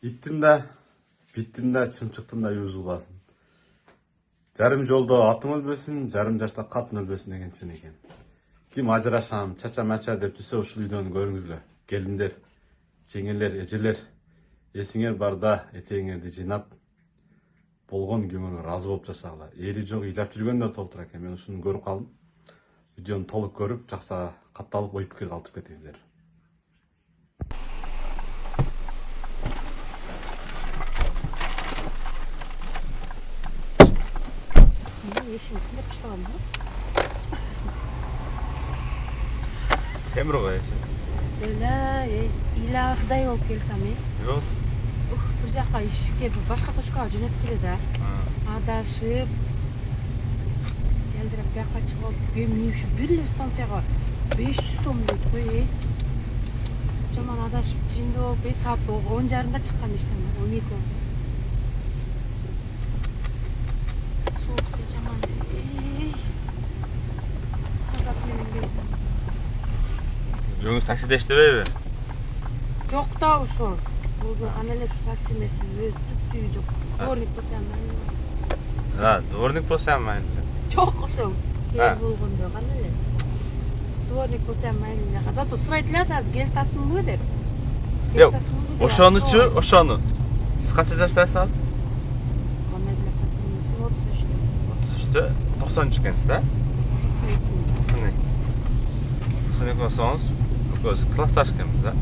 Иттин да, биттин да, чымчыктын да юзулбасын. Жарым жолдо атың өлбөсүн, жарым жашта катын өлбөсүн деген чын экен. Ким ажырашам, чача-мача деп жүрсө ушул видеону көрүңүзлөр. Келиндер, жеңелер, эжелер, эсиңер барда этегиңерди жыйнап, болгон күнгөнгө ыраазы болуп жашагыла. Эри жок ыйлап жүргөндөр толтура экен. Мен ушуну көрүп калдым. Видеону толук көрүп, жакса катталып ой пикир калтырып кетиңиздер. Yeşil silip başlamam mı? Темір ғой эсенсиң. Öyle, ilahday olup geldi mi? Yok. Bir жаққа işке, başka точкаға жөнөп келеді. Адашып, келдіріп, bir жаққа шығып, мен şu bir станцияға 500 сом дейді ғой. Жаман адашып, жинді болып, саат 10:30-да шыққан ештен бар, 12 oldu. Soğukta жаман. Қазақ менен келді. Жөнүңүз таксиде иштебейби? Жоқ та ошо. Өзү анеле такси эмес, өз түптүгү жок. Дворник болсо ham Дворник болсо ham майли. Жок ошол. Кел болгондо канеле. Дворник болсо ham майли. Зато сурайт эле азыр кел тасыңбы деп. Жок, ошону. Сиз канча жаштасыз азыр? Кандай эле катыңыз 33. 93 экенсиз да? 92 болсоңуз, көз классташ экенбиз да.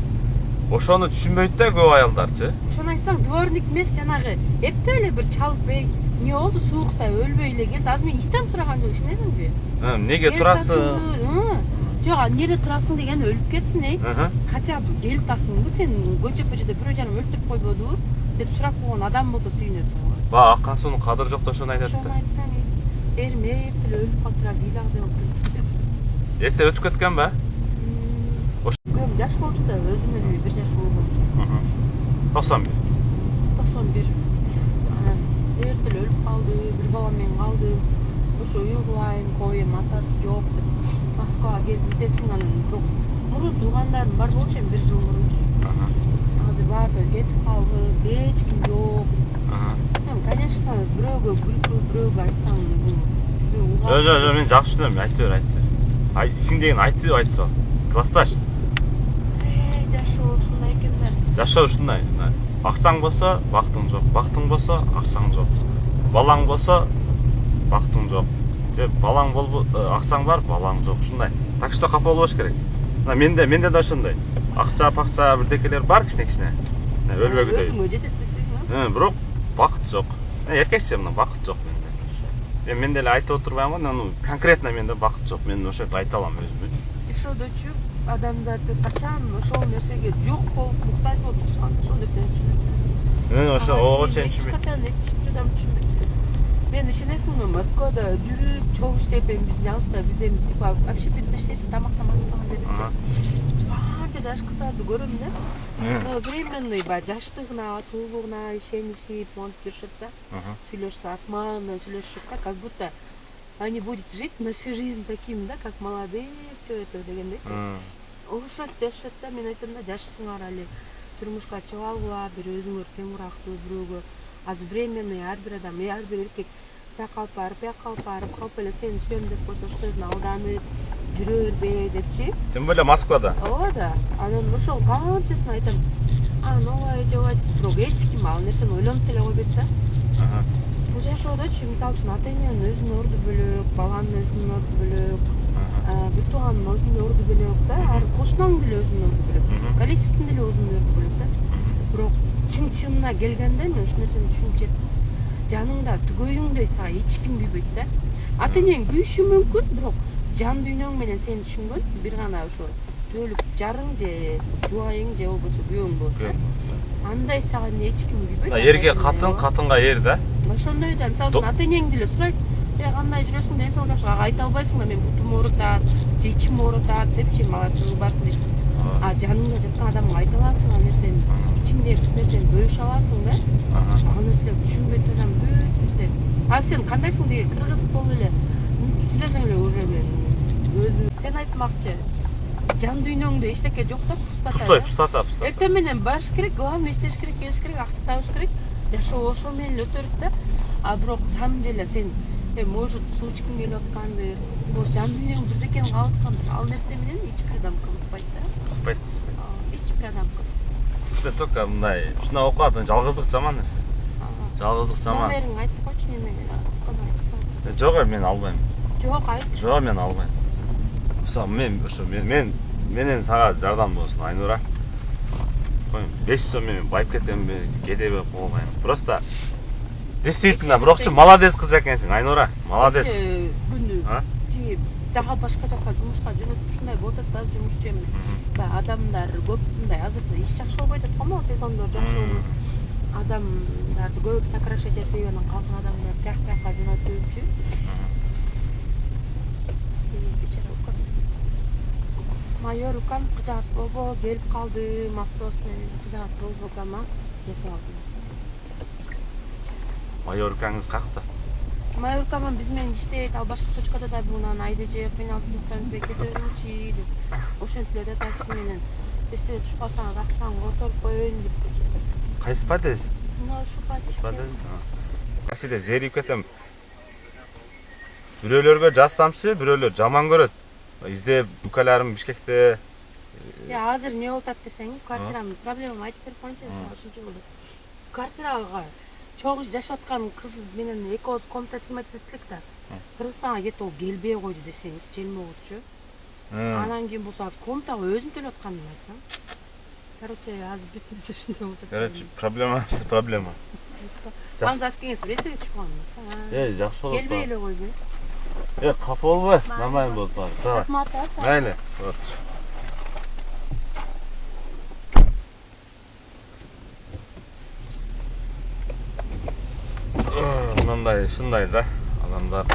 Ошону түшүнбөйт да көп аялдарчы. Ошону айтсаң, дворник эмес, жанагы эптеп эле бир чалып эмне болду, суукта өлбөй эле келди. Азыр мен иштен сураган жок, ишенесиңби? Эмнеге турасың? Жок, эмнеде турасың деген өлүп кетсин, Кача келип тасыңбы сен көчө-көчөдө бирөө жаным өлтүрүп койбоду деп сурап койгон адам болсо сүйүнөсүң. Ба, акан суунун кадыры жок да ошону айтат да. Ошону айтсаң, эрмеп эле өлүп калып турат, ыйлагдай болуп кетти. Эрте өтүп кеткен ба? Жаш болчу да, өзүм эле 1 жаш болгон. 91. 91. Анан эрте эле өлүп калды, бир балам менен калды. Ошо уйгулайм, коем, атасы жок деп Москвага келип бүтесиң анан бирок мурун туугандарым бар болчу эми 1 жыл мурунчу. Азыр баары кетип калды, эч ким жок. Конечно, бирөөгө күлкү, бирөөгө айтсаң Жок, мен жакшы түшүнөм, айта бер. Исиң деген айтты. Классташ. Жашоо ушундай экен да. Жашоо ушундай. Акчаң болсо, бактың жок. Бактың болсо, акчаң жок. Балаң болсо, бактың жок. Же балаң акчаң бар, балаң жок. Ушундай. Так что капа болбош керек. Менде да ошондой. Акча-пакча бирдекелер бар кичине. Өлбөгүдөй. Өзүңө жетет десең, Бирок бакыт жок. Эркекче мына бакыт жок менде. Мен деле айтып отурбайм го, конкретно менде бакыт жок. Мен ошентип айта алам өзүмө. Жашоодочу адамзаты качан ошол нерсеге жок болуп муктаж болуп турушкан, ошол нерсени түшүнөт. Ошо чейин түшүнбөйм. Мен ишенесиңби, Москвада жүрүп, чогуу иштеп, биздин жагыбызда биз эми типа общепитте иштейбиз, тамактан берип. Барча жаш кыздарды көрөм да. Временный жаштыгына, сулуулугуна ишенишип, монтип жүрүшөт да. Сүйлөшсө асмандан сүйлөшүшөт да, как будто они будут жить на всю жизнь таким, да, как молодые, все это дегендей. Ошо жашат да, мен айтам да, жашсыңар али. Турмушка чыгып алгыла, бир өзүңөр тең урактуу бирөөгө. Азыр временный ар бир адам, ар бир эркек бияка алып барып, калп эле сени сүйөм деп койсо, ошол сөздүн алданып жүрө бербей депчи. Тем более Москвада. Ооба да. Анан ошол канчасын айтам. Ооба, бирок эч ким ал нерсени ойлонуп деле койбойт да. Бул жашоодочу, мисалы үчүн ата-эненин өзүнүн орду бөлөк, баланын өзүнүн орду бөлөк, бир туугандын өзүнүн орду бөлөк да, ар кошунаңдын деле өзүнүн орду бөлөк, коллективдин деле өзүнүн орду бөлөк да. Бирок чын-чынына келгенде мен ушул нерсени түшүнүп жеттим. Жаныңда түгөйүңдөй сага эч ким күйбөйт да. Ата-энең күйүшү мүмкүн, бирок жан дүйнөң менен сени түшүнгөн бир гана ошо төлүп жарың же жубайың же болбосо күйөөң болот да. Андай сага эч ким күйбөйт. Эрге катын, катынга эр да. Ошондой да, мисалы үчүн ата-энең деле сурайт, кандай жүрөсүң, ден соң жакшы, айта албайсың да, мен бутум оорутат, же ичим оорутат депчи, мага сыгылбасын дейсиң. Жаныңда жаткан адамга айта аласың, ал нерсени, ичиңдеги бүт нерсени бөлүшө аласың да. Ал нерселерди түшүнбөйт адам бүт нерсе. Сен кандайсың деген кыргыз болуп эле, сүйлөсөң эле уже өзү. Сен айтмакчы. жан дүйнөңдө эчтеке жок да пустатат. эртең менен барыш керек, главное иштеш керек, келиш керек, акча табыш керек. Жашоо ошо менен эле өтөрүт да. А бирок самом деле сен может суу ичкиң келип аткандыр, может жан дүйнөң бирдекени калып аткандыр. Ал нерсе менен эч бир адам кызыкпайт да. Кызыкпайт. Эч бир адам кызыкпайт. Только мындай ушуна окуп атам, жалгыздык жаман нерсе. Жалгыздык жаман. Номериңди айтып койчу немеге. Жок, мен албайм. Жок, айт. Жок, мен албайм. Менен сага жардам болсун, Айнура. 500 сом менен байып кетемби, кедей болбойм. Просто действительно, бирокчу молодец кыз экенсиң, Айнура. Молодец. Күндү дагы башка жака жумушка жөнөтүп ушундай болуп атат, аз жумушчу эми. Адамдар көп мындай азырча иш жакшы болбой атат го, сезондор жакшы болуп. Адамдарды көп сокращать этпей анан калган адамдар тияк-тияка жөнөтүпчү. Майор укам кыжаат болбо, келип калдым, автобус менен кыжаат болбо укама деп алдым. Майор укаңыз какта? Майор укам биз менен иштейт, ал башка точкада да мунан айдеже кыйналып туруктанып кетөөрүңчү деп. Ошентип эле такси менен эстеге түшүп калсаңыз акчаңды которуп коеюн деп. Кайсы подъезд? Ушу подъезд. Таксиде зерип кетем. Бирөөлөргө жастамчы, бирөөлөр жаман көрөт. Издеп бүкаларым Бишкекте. Азыр эмне болуп атат десең, квартирамды проблемамды айтып берип коеюнчу, ушунча болду. Квартирага чогуу жашап аткан кыз менен экөөбүз комната сыймай кеттик да. Кыргызстанга кетип ол келбей койду десеңиз, желмобузчу. Анан кийин болсо комнатага өзүм төлөп атканын айтсам. Короче, азыр бүт нерсе ушундай болуп атат. Короче, проблема. Маңыз аз кеңес бир эстеге түшүп калдым. Жакшы болот. Келбей эле койбой. Кафе болбой, нормально болуп бар. Рахмат. Мейли. Мындай, ушундай да, адамдар.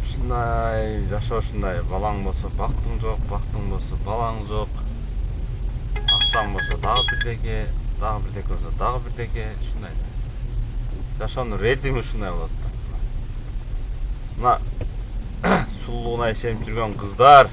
Ушундай, жашоо ушундай, балаң болсо бактың жок, бактың болсо балаң жок. Акчаң болсо дагы бирдеке, болсо дагы бирдеке, ушундай да. Жашоонун ритми ушундай болот да. Мына сулууна ишенип жүргөн кыздар